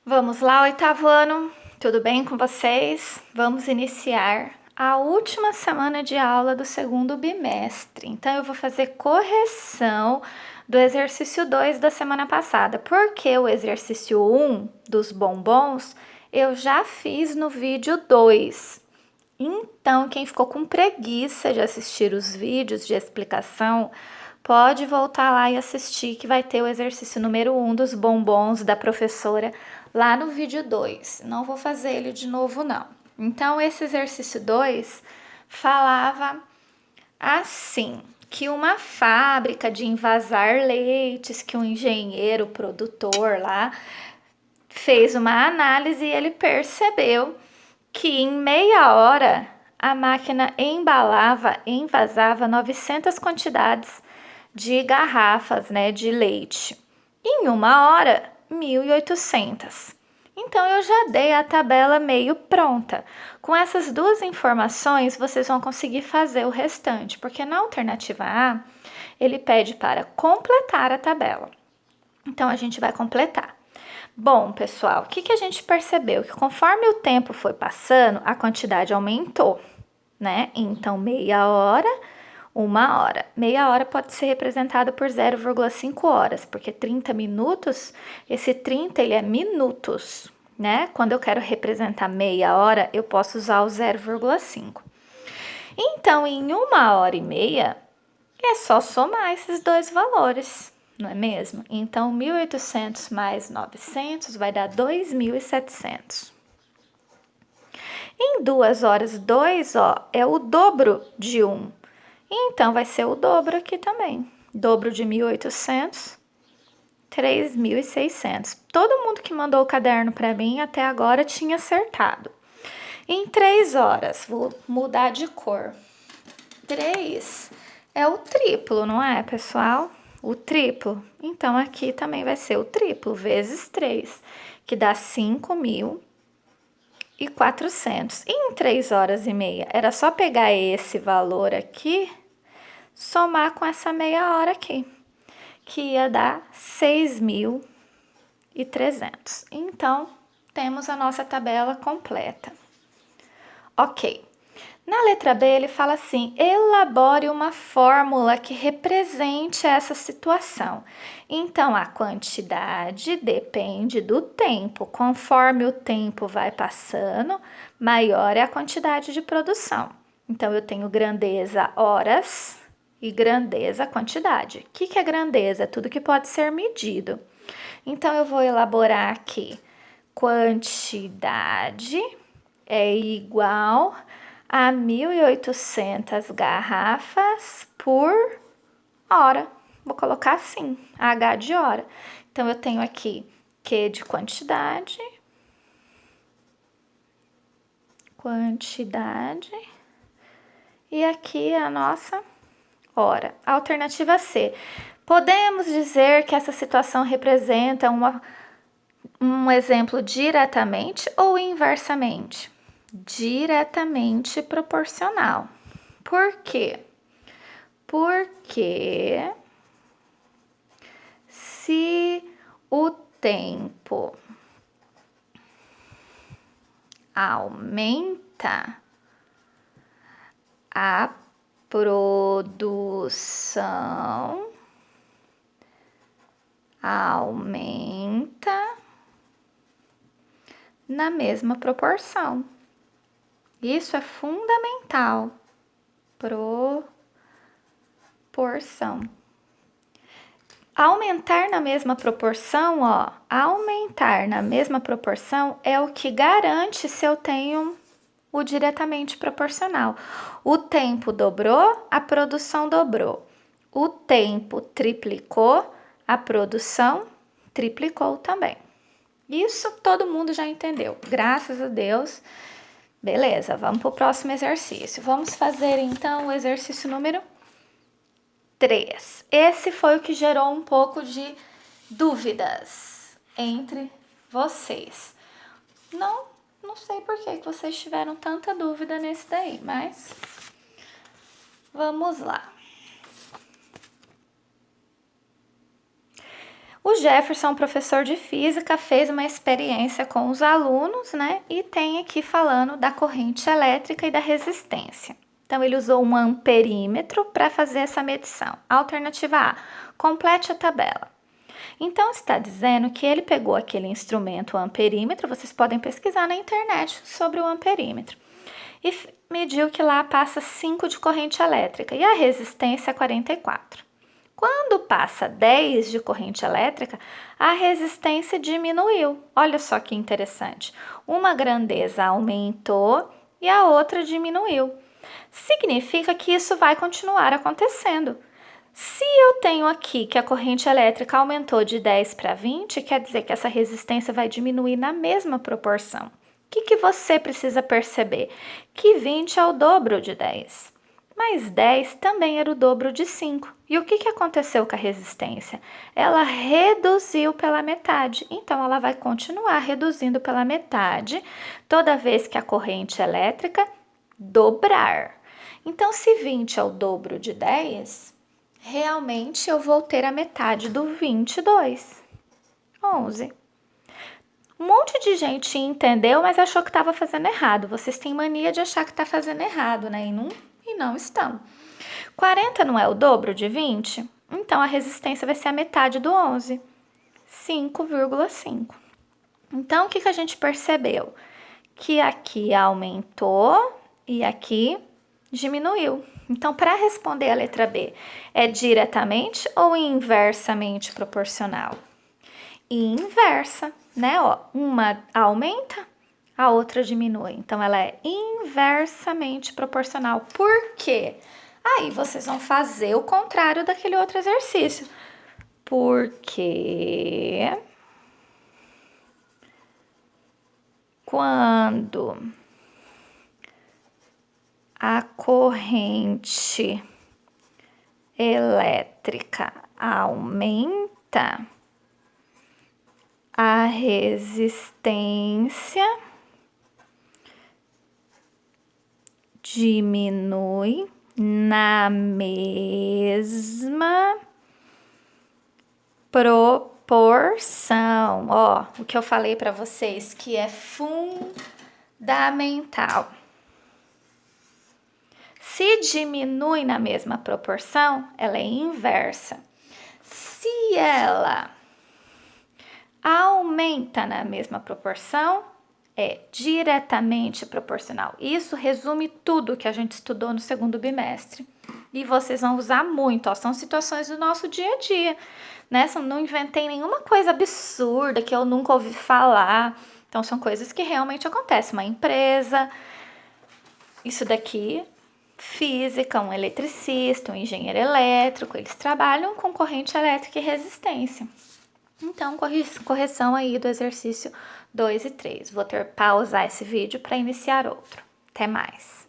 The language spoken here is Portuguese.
Vamos lá, oitavo ano, tudo bem com vocês? Vamos iniciar a última semana de aula do segundo bimestre. Então, eu vou fazer correção do exercício 2 da semana passada, porque o exercício 1 dos bombons eu já fiz no vídeo 2. Então, quem ficou com preguiça de assistir os vídeos de explicação, pode voltar lá e assistir, que vai ter o exercício número 1 dos bombons da professora lá no vídeo 2. Não vou fazer ele de novo, não. Então, esse exercício 2 falava assim, que uma fábrica de envasar leites, que um engenheiro produtor lá fez uma análise e ele percebeu que em meia hora a máquina envasava 900 quantidades de garrafas, né, de leite. Em uma hora, 1.800. Então, eu já dei a tabela meio pronta. Com essas duas informações, vocês vão conseguir fazer o restante, porque na alternativa A, ele pede para completar a tabela. Então, a gente vai completar. Bom, pessoal, o que a gente percebeu? Que conforme o tempo foi passando, a quantidade aumentou, né? Então, meia hora, uma hora. Meia hora pode ser representada por 0,5 horas, porque 30 minutos, esse 30 ele é minutos, né? Quando eu quero representar meia hora, eu posso usar o 0,5. Então, em uma hora e meia, é só somar esses dois valores, não é mesmo? Então, 1.800 mais 900 vai dar 2.700. Em 2 horas, 2, ó, é o dobro de 1. Então, vai ser o dobro aqui também. Dobro de 1.800, 3.600. Todo mundo que mandou o caderno para mim até agora tinha acertado. Em 3 horas, vou mudar de cor. 3 é o triplo, não é, pessoal? O triplo. Então, aqui também vai ser o triplo, vezes 3, que dá 5.400. E em 3 horas e meia, era só pegar esse valor aqui, somar com essa meia hora aqui, que ia dar 6.300. Então, temos a nossa tabela completa. Ok. Na letra B, ele fala assim: elabore uma fórmula que represente essa situação. Então, a quantidade depende do tempo. Conforme o tempo vai passando, maior é a quantidade de produção. Então, eu tenho grandeza horas e grandeza quantidade. O que é grandeza? Tudo que pode ser medido. Então, eu vou elaborar aqui: quantidade é igual a 1.800 garrafas por hora. Vou colocar assim, H de hora. Então, eu tenho aqui Q de quantidade, e aqui a nossa hora. Alternativa C. Podemos dizer que essa situação representa um exemplo diretamente ou inversamente? Diretamente proporcional. Por quê? Porque se o tempo aumenta, a produção aumenta na mesma proporção. Isso é fundamental. Proporção. Aumentar na mesma proporção, ó, aumentar na mesma proporção é o que garante se eu tenho o diretamente proporcional. O tempo dobrou, a produção dobrou. O tempo triplicou, a produção triplicou também. Isso todo mundo já entendeu, graças a Deus. Beleza, vamos para o próximo exercício. Vamos fazer então o exercício número 3. Esse foi o que gerou um pouco de dúvidas entre vocês. Não sei por que vocês tiveram tanta dúvida nesse daí, mas vamos lá. O Jefferson, professor de física, fez uma experiência com os alunos, né? E tem aqui falando da corrente elétrica e da resistência. Então, ele usou um amperímetro para fazer essa medição. Alternativa A, complete a tabela. Então, está dizendo que ele pegou aquele instrumento, o amperímetro, vocês podem pesquisar na internet sobre o amperímetro, e mediu que lá passa 5 de corrente elétrica e a resistência é 44. Quando passa 10 de corrente elétrica, a resistência diminuiu. Olha só que interessante. Uma grandeza aumentou e a outra diminuiu. Significa que isso vai continuar acontecendo. Se eu tenho aqui que a corrente elétrica aumentou de 10 para 20, quer dizer que essa resistência vai diminuir na mesma proporção. O que você precisa perceber? Que 20 é o dobro de 10. Mas 10 também era o dobro de 5. E o que aconteceu com a resistência? Ela reduziu pela metade. Então, ela vai continuar reduzindo pela metade toda vez que a corrente elétrica dobrar. Então, se 20 é o dobro de 10, realmente eu vou ter a metade do 22. 11. Um monte de gente entendeu, mas achou que estava fazendo errado. Vocês têm mania de achar que está fazendo errado, né? E não estão. 40 não é o dobro de 20? Então, a resistência vai ser a metade do 11. 5,5. Então, o que a gente percebeu? Que aqui aumentou e aqui diminuiu. Então, para responder a letra B, é diretamente ou inversamente proporcional? Inversa, né? Ó, uma aumenta, a outra diminui. Então, ela é inversamente proporcional. Por quê? Aí vocês vão fazer o contrário daquele outro exercício. Porque quando a corrente elétrica aumenta, a resistência diminui na mesma proporção. Ó, o que eu falei para vocês que é fundamental. Se diminui na mesma proporção, ela é inversa. Se ela aumenta na mesma proporção, é diretamente proporcional. Isso resume tudo que a gente estudou no segundo bimestre. E vocês vão usar muito, ó, são situações do nosso dia a dia, né? Não inventei nenhuma coisa absurda que eu nunca ouvi falar. Então, são coisas que realmente acontecem. Uma empresa, isso daqui, física, um eletricista, um engenheiro elétrico, eles trabalham com corrente elétrica e resistência. Então, correção aí do exercício 2 e 3. Vou ter que pausar esse vídeo para iniciar outro. Até mais!